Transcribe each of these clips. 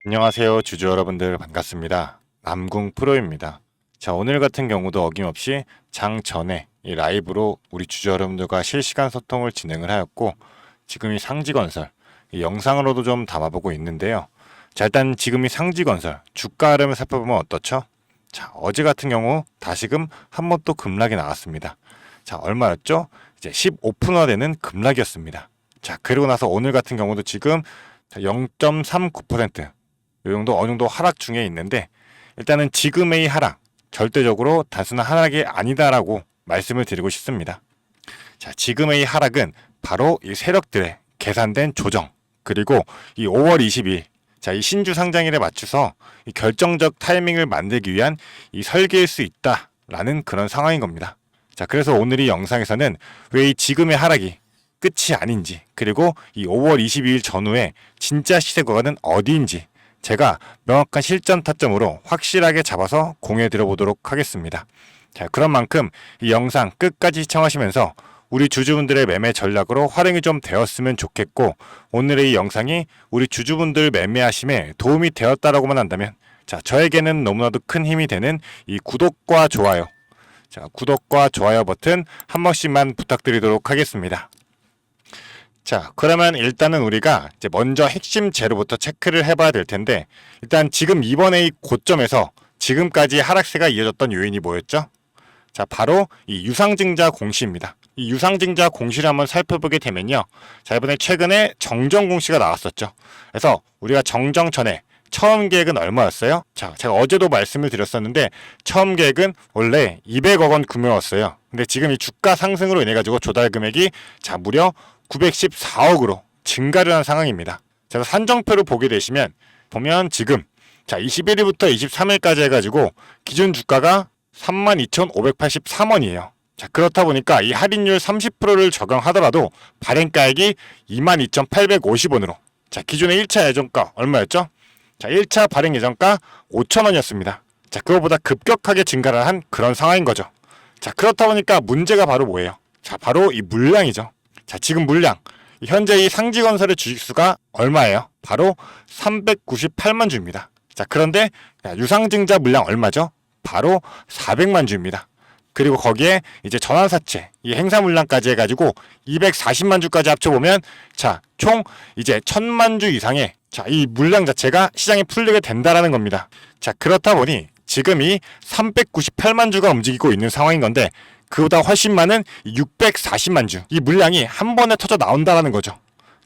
안녕하세요, 주주 여러분들 반갑습니다. 남궁 프로입니다. 자, 오늘 같은 경우도 어김없이 장 전에 이 라이브로 우리 주주 여러분들과 실시간 소통을 진행을 하였고, 지금 이 상지건설 이 영상으로도 좀 담아보고 있는데요. 자, 일단 지금 이 상지건설 주가 흐름을 살펴보면 어떻죠? 자, 어제 같은 경우 다시금 한 번 또 급락이 나왔습니다. 자, 얼마였죠? 이제 15%나 되는 급락이었습니다. 자, 그리고 나서 오늘 같은 경우도 지금 0.39%, 이 정도 어느 정도 하락 중에 있는데, 일단은 지금의 하락 절대적으로 단순한 하락이 아니다라고 말씀을 드리고 싶습니다. 자, 지금의 하락은 바로 이 세력들의 계산된 조정, 그리고 이 5월 20일, 자, 이 신주 상장일에 맞춰서 이 결정적 타이밍을 만들기 위한 이 설계일 수 있다라는 그런 상황인 겁니다. 자, 그래서 오늘 이 영상에서는 왜 이 지금의 하락이 끝이 아닌지, 그리고 이 5월 22일 전후에 진짜 시세 구간은 어디인지 제가 명확한 실전 타점으로 확실하게 잡아서 공유해 드려보도록 하겠습니다. 자, 그런 만큼 이 영상 끝까지 시청하시면서 우리 주주분들의 매매 전략으로 활용이 좀 되었으면 좋겠고, 오늘의 이 영상이 우리 주주분들 매매하심에 도움이 되었다라고만 한다면, 자, 저에게는 너무나도 큰 힘이 되는 이 구독과 좋아요, 자, 구독과 좋아요 버튼 한 번씩만 부탁드리도록 하겠습니다. 자, 그러면 일단은 우리가 이제 먼저 핵심 재료부터 체크를 해봐야 될 텐데, 일단 지금 이번에 이 고점에서 지금까지 하락세가 이어졌던 요인이 뭐였죠? 자, 바로 이 유상증자 공시입니다. 이 유상증자 공시를 한번 살펴보게 되면요, 자, 이번에 최근에 정정 공시가 나왔었죠. 그래서 우리가 정정 전에 처음 계획은 얼마였어요? 자, 제가 어제도 말씀을 드렸었는데 처음 계획은 원래 200억 원 규모였어요. 근데 지금 이 주가 상승으로 인해 가지고 조달 금액이 자 무려 914억으로 증가를 한 상황입니다. 제가 산정표를 보게 되시면 보면 지금 자 21일부터 23일까지 해가지고 기준 주가가 32,583원이에요. 자, 그렇다 보니까 이 할인율 30%를 적용하더라도 발행가액이 22,850원으로, 자, 기존의 1차 예정가 얼마였죠? 자, 1차 발행 예정가 5,000원이었습니다. 자, 그거보다 급격하게 증가를 한 그런 상황인 거죠. 자, 그렇다 보니까 문제가 바로 뭐예요? 자, 바로 이 물량이죠. 자, 지금 물량, 현재 이 상지건설의 주식수가 얼마예요? 바로 398만 주입니다. 자, 그런데 유상증자 물량 얼마죠? 바로 400만 주입니다. 그리고 거기에 이제 전환사채, 이 행사 물량까지 해가지고 240만 주까지 합쳐보면 자, 총 이제 1000만 주 이상의 자, 이 물량 자체가 시장에 풀리게 된다라는 겁니다. 자, 그렇다 보니 지금 이 398만 주가 움직이고 있는 상황인 건데, 그보다 훨씬 많은 640만 주, 이 물량이 한 번에 터져 나온다라는 거죠.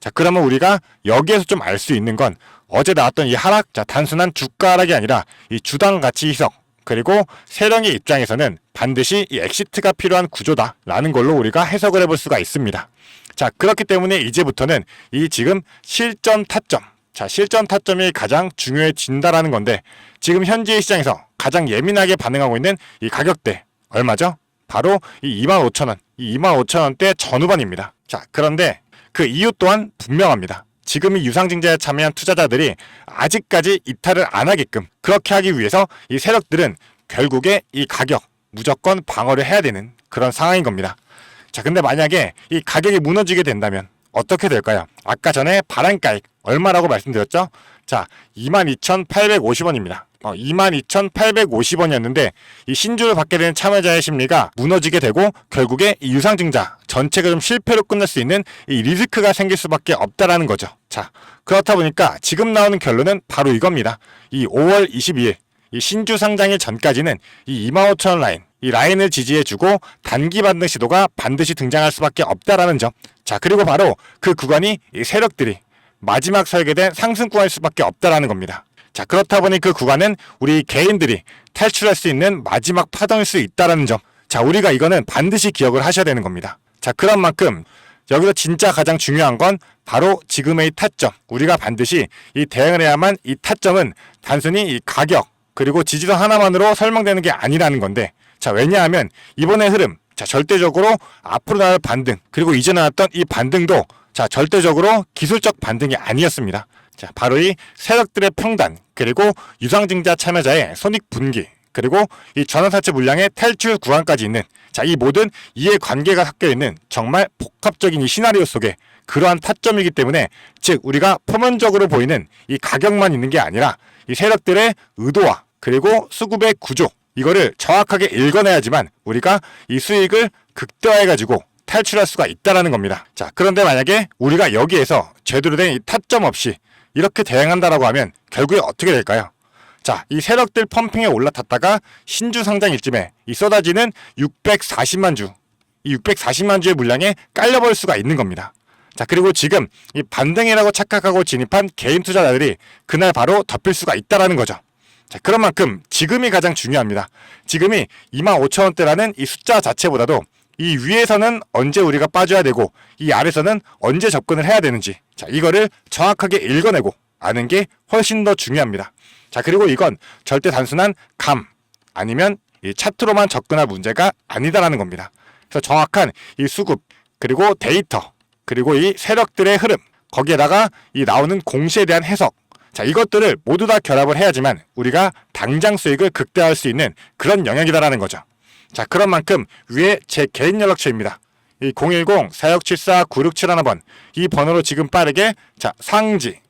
자, 그러면 우리가 여기에서 좀 알 수 있는 건 어제 나왔던 이 하락, 자, 단순한 주가 하락이 아니라 이 주당 가치 희석, 그리고 세력의 입장에서는 반드시 이 엑시트가 필요한 구조다라는 걸로 우리가 해석을 해볼 수가 있습니다. 자, 그렇기 때문에 이제부터는 이 지금 실전 타점, 자, 실전 타점이 가장 중요해진다라는 건데, 지금 현재 시장에서 가장 예민하게 반응하고 있는 이 가격대 얼마죠? 바로 이 25,000원, 이 25,000원대 전후반입니다. 자, 그런데 그 이유 또한 분명합니다. 지금 이 유상증자에 참여한 투자자들이 아직까지 이탈을 안 하게끔 그렇게 하기 위해서 이 세력들은 결국에 이 가격 무조건 방어를 해야 되는 그런 상황인 겁니다. 자, 근데 만약에 이 가격이 무너지게 된다면 어떻게 될까요? 아까 전에 발행가액 얼마라고 말씀드렸죠? 자, 22,850원입니다. 22,850원이었는데 이 신주를 받게 되는 참여자의 심리가 무너지게 되고 결국에 이 유상증자 전체가 좀 실패로 끝날 수 있는 이 리스크가 생길 수밖에 없다라는 거죠. 자, 그렇다 보니까 지금 나오는 결론은 바로 이겁니다. 이 5월 22일 이 신주 상장일 전까지는 이 25,000원 라인, 이 라인을 지지해주고 단기 반등 시도가 반드시 등장할 수밖에 없다라는 점. 자, 그리고 바로 그 구간이 이 세력들이 마지막 설계된 상승 구간일 수밖에 없다라는 겁니다. 자, 그렇다 보니 그 구간은 우리 개인들이 탈출할 수 있는 마지막 파동일 수 있다라는 점. 자, 우리가 이거는 반드시 기억을 하셔야 되는 겁니다. 자, 그런 만큼 여기서 진짜 가장 중요한 건 바로 지금의 타점. 우리가 반드시 이 대응을 해야만, 이 타점은 단순히 이 가격 그리고 지지선 하나만으로 설명되는 게 아니라는 건데, 자, 왜냐하면 이번의 흐름, 자, 절대적으로 앞으로 나올 반등, 그리고 이전에 나왔던 이 반등도 자, 절대적으로 기술적 반등이 아니었습니다. 자, 바로 이 세력들의 평단, 그리고 유상증자 참여자의 손익분기, 그리고 이 전환사채 물량의 탈출 구간까지 있는 자, 이 모든 이해관계가 섞여 있는 정말 복합적인 이 시나리오 속에 그러한 타점이기 때문에, 즉 우리가 표면적으로 보이는 이 가격만 있는 게 아니라 이 세력들의 의도와 그리고 수급의 구조, 이거를 정확하게 읽어내야지만 우리가 이 수익을 극대화해가지고 탈출할 수가 있다는 겁니다. 자, 그런데 만약에 우리가 여기에서 제대로 된 이 타점 없이 이렇게 대응한다라고 하면 결국에 어떻게 될까요? 자, 이 세력들 펌핑에 올라탔다가 신주 상장일쯤에 이 쏟아지는 640만 주, 이 640만 주의 물량에 깔려버릴 수가 있는 겁니다. 자, 그리고 지금 이 반등이라고 착각하고 진입한 개인 투자자들이 그날 바로 덮일 수가 있다는 거죠. 자, 그런 만큼 지금이 가장 중요합니다. 지금이 25,000원대라는 이 숫자 자체보다도 이 위에서는 언제 우리가 빠져야 되고 이 아래서는 언제 접근을 해야 되는지, 자, 이거를 정확하게 읽어내고 아는 게 훨씬 더 중요합니다. 자, 그리고 이건 절대 단순한 감 아니면 이 차트로만 접근할 문제가 아니다라는 겁니다. 그래서 정확한 이 수급, 그리고 데이터, 그리고 이 세력들의 흐름, 거기에다가 이 나오는 공시에 대한 해석, 자, 이것들을 모두 다 결합을 해야지만 우리가 당장 수익을 극대화할 수 있는 그런 영역이다라는 거죠. 자, 그런 만큼 위에 제 개인 연락처입니다. 이 010-4674-9671번 이 번호로 지금 빠르게, 자, 상지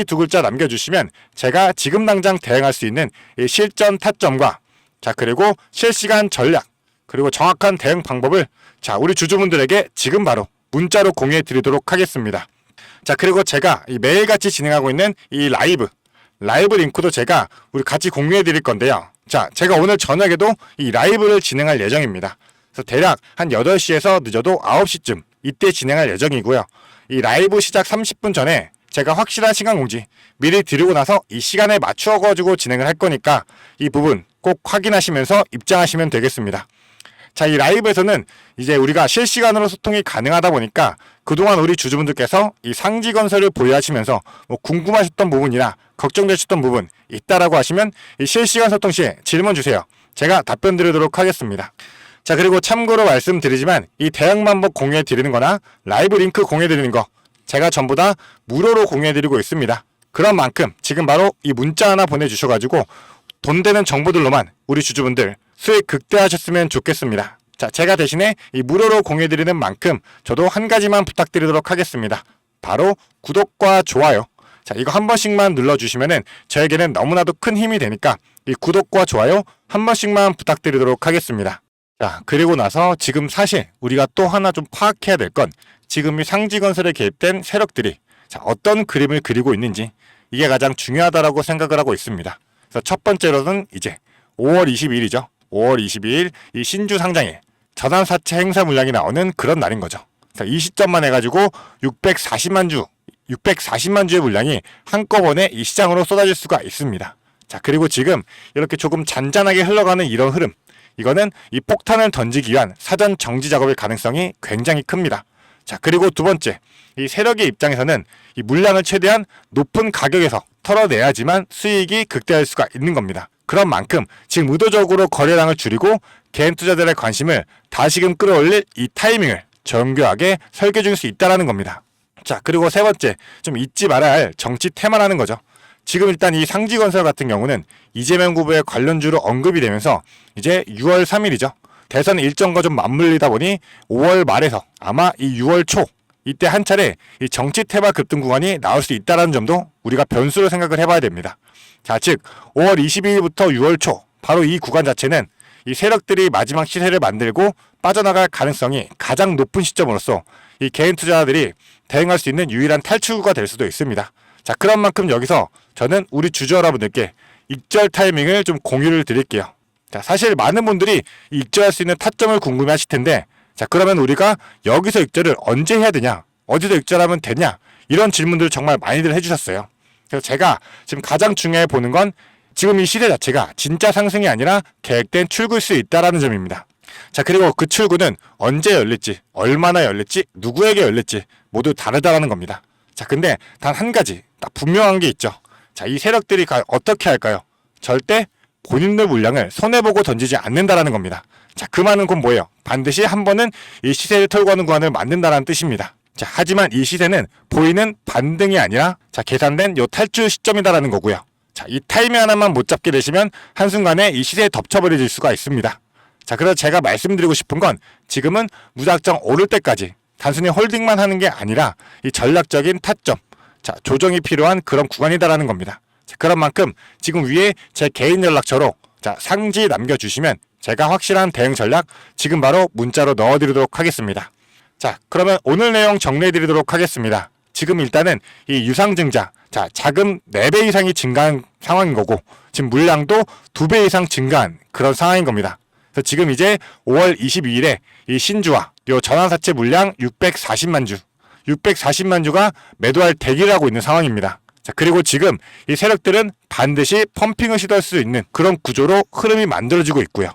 두 글자 남겨주시면 제가 지금 당장 대응할 수 있는 이 실전 타점과, 자, 그리고 실시간 전략, 그리고 정확한 대응 방법을, 자, 우리 주주분들에게 지금 바로 문자로 공유해 드리도록 하겠습니다. 자, 그리고 제가 이 매일같이 진행하고 있는 이 라이브 링크도 제가 우리 같이 공유해 드릴 건데요. 자, 제가 오늘 저녁에도 이 라이브를 진행할 예정입니다. 그래서 대략 한 8시에서 늦어도 9시쯤 이때 진행할 예정이고요. 이 라이브 시작 30분 전에 제가 확실한 시간 공지 미리 드리고 나서 이 시간에 맞추어 가지고 진행을 할 거니까 이 부분 꼭 확인하시면서 입장하시면 되겠습니다. 자, 이 라이브에서는 이제 우리가 실시간으로 소통이 가능하다 보니까 그동안 우리 주주분들께서 이 상지건설을 보유하시면서 뭐 궁금하셨던 부분이나 걱정되셨던 부분 있다라고 하시면 이 실시간 소통 시에 질문 주세요. 제가 답변 드리도록 하겠습니다. 자, 그리고 참고로 말씀드리지만 이 대응 방법 공유해 드리는 거나 라이브 링크 공유해 드리는 거 제가 전부 다 무료로 공유해 드리고 있습니다. 그런 만큼 지금 바로 이 문자 하나 보내주셔가지고 돈 되는 정보들로만 우리 주주분들 수익 극대화하셨으면 좋겠습니다. 자, 제가 대신에 이 무료로 공유해드리는 만큼 저도 한 가지만 부탁드리도록 하겠습니다. 바로 구독과 좋아요. 자, 이거 한 번씩만 눌러주시면은 저에게는 너무나도 큰 힘이 되니까 이 구독과 좋아요 한 번씩만 부탁드리도록 하겠습니다. 자, 그리고 나서 지금 사실 우리가 또 하나 좀 파악해야 될 건 지금 이 상지건설에 개입된 세력들이, 자, 어떤 그림을 그리고 있는지 이게 가장 중요하다라고 생각을 하고 있습니다. 그래서 첫 번째로는 이제 5월 22일이죠. 5월 22일 이 신주 상장일 전환사채 행사 물량이 나오는 그런 날인 거죠. 이 시점만 해가지고 640만 주의 물량이 한꺼번에 이 시장으로 쏟아질 수가 있습니다. 자, 그리고 지금 이렇게 조금 잔잔하게 흘러가는 이런 흐름, 이거는 이 폭탄을 던지기 위한 사전 정지 작업일 가능성이 굉장히 큽니다. 자, 그리고 두 번째, 이 세력의 입장에서는 이 물량을 최대한 높은 가격에서 털어내야지만 수익이 극대화할 수가 있는 겁니다. 그런 만큼 지금 의도적으로 거래량을 줄이고 개인 투자자들의 관심을 다시금 끌어올릴 이 타이밍을 정교하게 설계 줄 수 있다는 겁니다. 자, 그리고 세 번째, 좀 잊지 말아야 할 정치 테마라는 거죠. 지금 일단 이 상지건설 같은 경우는 이재명 후보의 관련주로 언급이 되면서 이제 6월 3일이죠. 대선 일정과 좀 맞물리다 보니 5월 말에서 아마 이 6월 초 이때 한 차례 이 정치 테마 급등 구간이 나올 수 있다는 점도 우리가 변수로 생각을 해봐야 됩니다. 자, 즉 5월 22일부터 6월 초 바로 이 구간 자체는 이 세력들이 마지막 시세를 만들고 빠져나갈 가능성이 가장 높은 시점으로서 이 개인 투자자들이 대응할 수 있는 유일한 탈출구가 될 수도 있습니다. 자, 그런 만큼 여기서 저는 우리 주주 여러분들께 익절 타이밍을 좀 공유를 드릴게요. 자, 사실 많은 분들이 익절할 수 있는 타점을 궁금해 하실 텐데, 자, 그러면 우리가 여기서 익절을 언제 해야 되냐, 어디서 익절하면 되냐, 이런 질문들을 정말 많이들 해주셨어요. 그래서 제가 지금 가장 중요해 보는 건 지금 이 시세 자체가 진짜 상승이 아니라 계획된 출구일 수 있다는 점입니다. 자, 그리고 그 출구는 언제 열릴지, 얼마나 열릴지, 누구에게 열릴지 모두 다르다는 겁니다. 자, 근데 단 한 가지 딱 분명한 게 있죠. 자, 이 세력들이 어떻게 할까요? 절대 본인들 물량을 손해보고 던지지 않는다라는 겁니다. 자, 그 말은 곧 뭐예요? 반드시 한 번은 이 시세를 털고 하는 구간을 만든다는 뜻입니다. 자, 하지만 이 시세는 보이는 반등이 아니라, 자, 계산된 요 탈출 시점이다라는 거고요. 자, 이 타이밍 하나만 못 잡게 되시면 한순간에 이 시세에 덮쳐버릴 수가 있습니다. 자, 그래서 제가 말씀드리고 싶은 건 지금은 무작정 오를 때까지 단순히 홀딩만 하는 게 아니라 이 전략적인 타점, 자, 조정이 필요한 그런 구간이다라는 겁니다. 자, 그런 만큼 지금 위에 제 개인 연락처로 자, 상지 남겨주시면 제가 확실한 대응 전략 지금 바로 문자로 넣어드리도록 하겠습니다. 자, 그러면 오늘 내용 정리해드리도록 하겠습니다. 지금 일단은 이 유상증자, 자, 자금 4배 이상이 증가한 상황인 거고 지금 물량도 2배 이상 증가한 그런 상황인 겁니다. 그래서 지금 이제 5월 22일에 이 신주와 요 전환사채 물량 640만 주, 640만 주가 매도할 대기를 하고 있는 상황입니다. 자, 그리고 지금 이 세력들은 반드시 펌핑을 시도할 수 있는 그런 구조로 흐름이 만들어지고 있고요.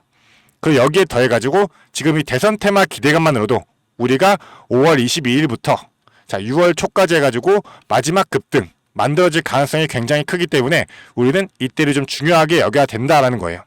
그리고 여기에 더해가지고 지금 이 대선 테마 기대감만으로도 우리가 5월 22일부터 자, 6월 초까지 해가지고 마지막 급등 만들어질 가능성이 굉장히 크기 때문에 우리는 이때를 좀 중요하게 여겨야 된다라는 거예요.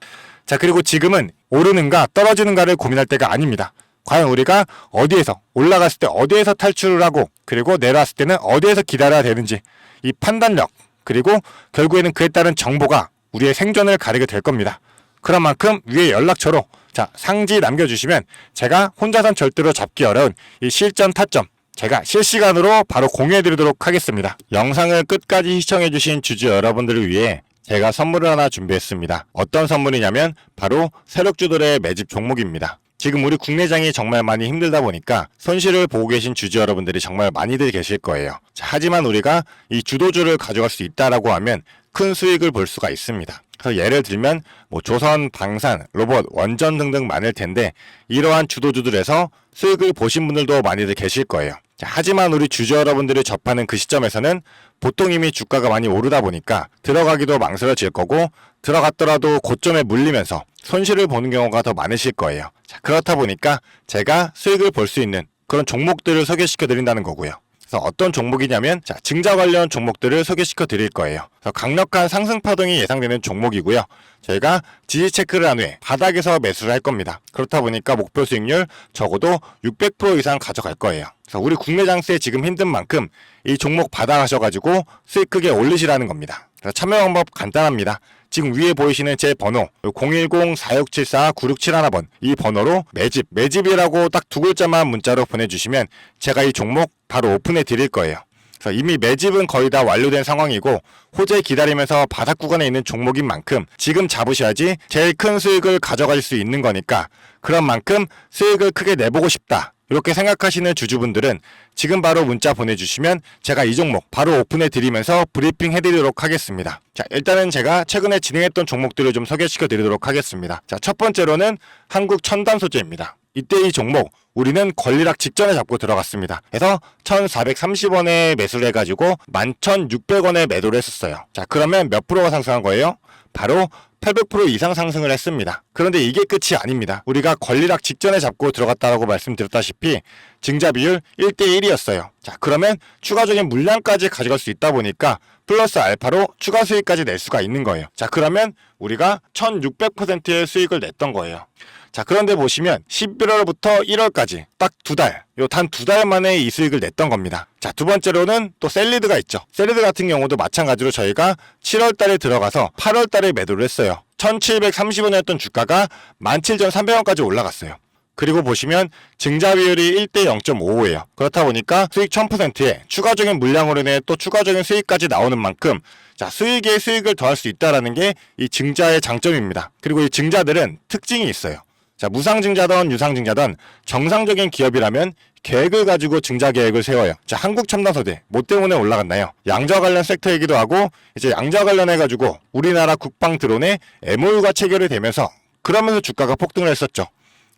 자, 그리고 지금은 오르는가 떨어지는가를 고민할 때가 아닙니다. 과연 우리가 어디에서 올라갔을 때 어디에서 탈출을 하고 그리고 내려왔을 때는 어디에서 기다려야 되는지 이 판단력 그리고 결국에는 그에 따른 정보가 우리의 생존을 가리게 될 겁니다. 그런 만큼 위에 연락처로 자, 상지 남겨주시면 제가 혼자선 절대로 잡기 어려운 이 실전 타점 제가 실시간으로 바로 공유해드리도록 하겠습니다. 영상을 끝까지 시청해주신 주주 여러분들을 위해 제가 선물을 하나 준비했습니다. 어떤 선물이냐면 바로 세력주들의 매집 종목입니다. 지금 우리 국내장이 정말 많이 힘들다 보니까 손실을 보고 계신 주주 여러분들이 정말 많이들 계실 거예요. 자, 하지만 우리가 이 주도주를 가져갈 수 있다라고 하면 큰 수익을 볼 수가 있습니다. 그래서 예를 들면 뭐 조선, 방산, 로봇, 원전 등등 많을 텐데 이러한 주도주들에서 수익을 보신 분들도 많이들 계실 거예요. 자, 하지만 우리 주주 여러분들이 접하는 그 시점에서는 보통 이미 주가가 많이 오르다 보니까 들어가기도 망설여질 거고 들어갔더라도 고점에 물리면서 손실을 보는 경우가 더 많으실 거예요. 자, 그렇다 보니까 제가 수익을 볼 수 있는 그런 종목들을 소개시켜 드린다는 거고요. 그래서 어떤 종목이냐면 자, 증자 관련 종목들을 소개시켜 드릴 거예요. 그래서 강력한 상승 파동이 예상되는 종목이고요. 저희가 지지 체크를 한 후에 바닥에서 매수를 할 겁니다. 그렇다 보니까 목표 수익률 적어도 600% 이상 가져갈 거예요. 그래서 우리 국내 장세 지금 힘든 만큼 이 종목 받아가셔가지고 수익 크게 올리시라는 겁니다. 그래서 참여 방법 간단합니다. 지금 위에 보이시는 제 번호 010-4674-9671번 이 번호로 매집이라고 딱 두 글자만 문자로 보내주시면 제가 이 종목 바로 오픈해 드릴 거예요. 그래서 이미 매집은 거의 다 완료된 상황이고 호재 기다리면서 바닥 구간에 있는 종목인 만큼 지금 잡으셔야지 제일 큰 수익을 가져갈 수 있는 거니까 그런 만큼 수익을 크게 내보고 싶다. 이렇게 생각하시는 주주분들은 지금 바로 문자 보내주시면 제가 이 종목 바로 오픈해 드리면서 브리핑 해드리도록 하겠습니다. 자, 일단은 제가 최근에 진행했던 종목들을 좀 소개시켜 드리도록 하겠습니다. 자, 첫 번째로는 한국 첨단 소재입니다. 이때 이 종목 우리는 권리락 직전에 잡고 들어갔습니다. 그래서 1,430원에 매수를 해가지고 11,600원에 매도를 했었어요. 자, 그러면 몇 프로가 상승한 거예요? 바로 800% 이상 상승을 했습니다. 그런데 이게 끝이 아닙니다. 우리가 권리락 직전에 잡고 들어갔다라고 말씀드렸다시피 증자 비율 1대1이었어요. 자, 그러면 추가적인 물량까지 가져갈 수 있다 보니까 플러스 알파로 추가 수익까지 낼 수가 있는 거예요. 자, 그러면 우리가 1600%의 수익을 냈던 거예요. 자, 그런데 보시면 11월부터 1월까지 딱 단 두 달 만에 이 수익을 냈던 겁니다. 자, 두 번째로는 또 셀리드가 있죠. 셀리드 같은 경우도 마찬가지로 저희가 7월 달에 들어가서 8월 달에 매도를 했어요. 1730원이었던 주가가 17,300원까지 올라갔어요. 그리고 보시면 증자 비율이 1대 0.55예요. 그렇다 보니까 수익 1000%에 추가적인 물량으로 인해 또 추가적인 수익까지 나오는 만큼 자, 수익에 수익을 더할 수 있다는 게 이 증자의 장점입니다. 그리고 이 증자들은 특징이 있어요. 자, 무상증자든 유상증자든 정상적인 기업이라면 계획을 가지고 증자 계획을 세워요. 자, 한국첨단소재 뭐 때문에 올라갔나요? 양자 관련 섹터이기도 하고 이제 양자 관련해가지고 우리나라 국방 드론에 MOU가 체결이 되면서 그러면서 주가가 폭등을 했었죠.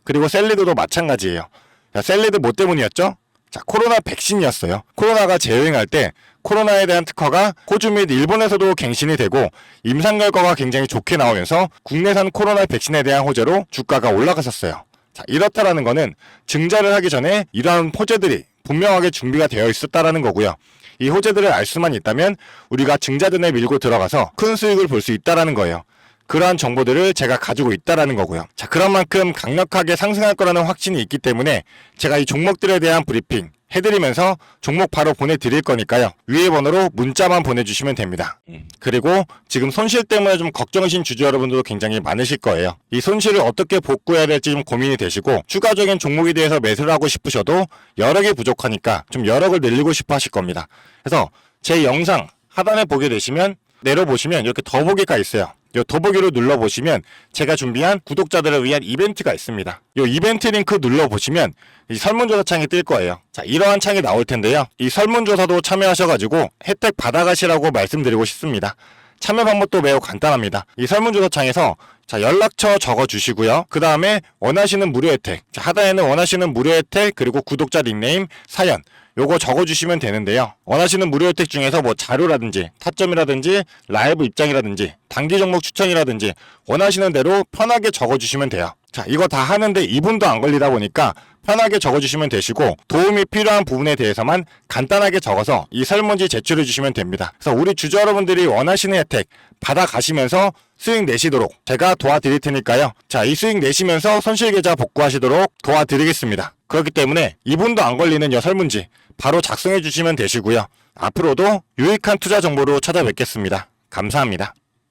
그리고 셀리드도 마찬가지예요. 자, 셀리드 뭐 때문이었죠? 자, 코로나 백신이었어요. 코로나가 재유행할 때 코로나에 대한 특허가 호주 및 일본에서도 갱신이 되고 임상 결과가 굉장히 좋게 나오면서 국내산 코로나 백신에 대한 호재로 주가가 올라갔었어요. 자, 이렇다라는 거는 증자를 하기 전에 이러한 호재들이 분명하게 준비가 되어 있었다라는 거고요. 이 호재들을 알 수만 있다면 우리가 증자전에 밀고 들어가서 큰 수익을 볼 수 있다라는 거예요. 그러한 정보들을 제가 가지고 있다라는 거고요. 자, 그런 만큼 강력하게 상승할 거라는 확신이 있기 때문에 제가 이 종목들에 대한 브리핑 해드리면서 종목 바로 보내드릴 거니까요. 위에 번호로 문자만 보내주시면 됩니다. 그리고 지금 손실 때문에 좀 걱정이신 주주 여러분들도 굉장히 많으실 거예요. 이 손실을 어떻게 복구해야 될지 좀 고민이 되시고 추가적인 종목에 대해서 매수를 하고 싶으셔도 여력이 부족하니까 좀 여력을 늘리고 싶어 하실 겁니다. 그래서 제 영상 하단에 보게 되시면 내려보시면 이렇게 더보기가 있어요. 이 더보기로 눌러보시면 제가 준비한 구독자들을 위한 이벤트가 있습니다. 이 이벤트 링크 눌러보시면 이 설문조사 창이 뜰 거예요. 자, 이러한 창이 나올 텐데요. 이 설문조사도 참여하셔가지고 혜택 받아가시라고 말씀드리고 싶습니다. 참여 방법도 매우 간단합니다. 이 설문조사 창에서 자, 연락처 적어주시고요. 그 다음에 원하시는 무료 혜택, 자, 하단에는 원하시는 무료 혜택 그리고 구독자 닉네임, 사연 요거 적어주시면 되는데요. 원하시는 무료 혜택 중에서 뭐 자료라든지 타점이라든지 라이브 입장이라든지 단기 종목 추천이라든지 원하시는 대로 편하게 적어주시면 돼요. 자, 이거 다 하는데 2분도 안 걸리다 보니까 편하게 적어주시면 되시고 도움이 필요한 부분에 대해서만 간단하게 적어서 이 설문지 제출해 주시면 됩니다. 그래서 우리 주주 여러분들이 원하시는 혜택 받아가시면서 수익 내시도록 제가 도와드릴 테니까요. 자, 이 수익 내시면서 손실계좌 복구하시도록 도와드리겠습니다. 그렇기 때문에 2분도 안 걸리는 이 설문지 바로 작성해 주시면 되시고요. 앞으로도 유익한 투자 정보로 찾아뵙겠습니다. 감사합니다.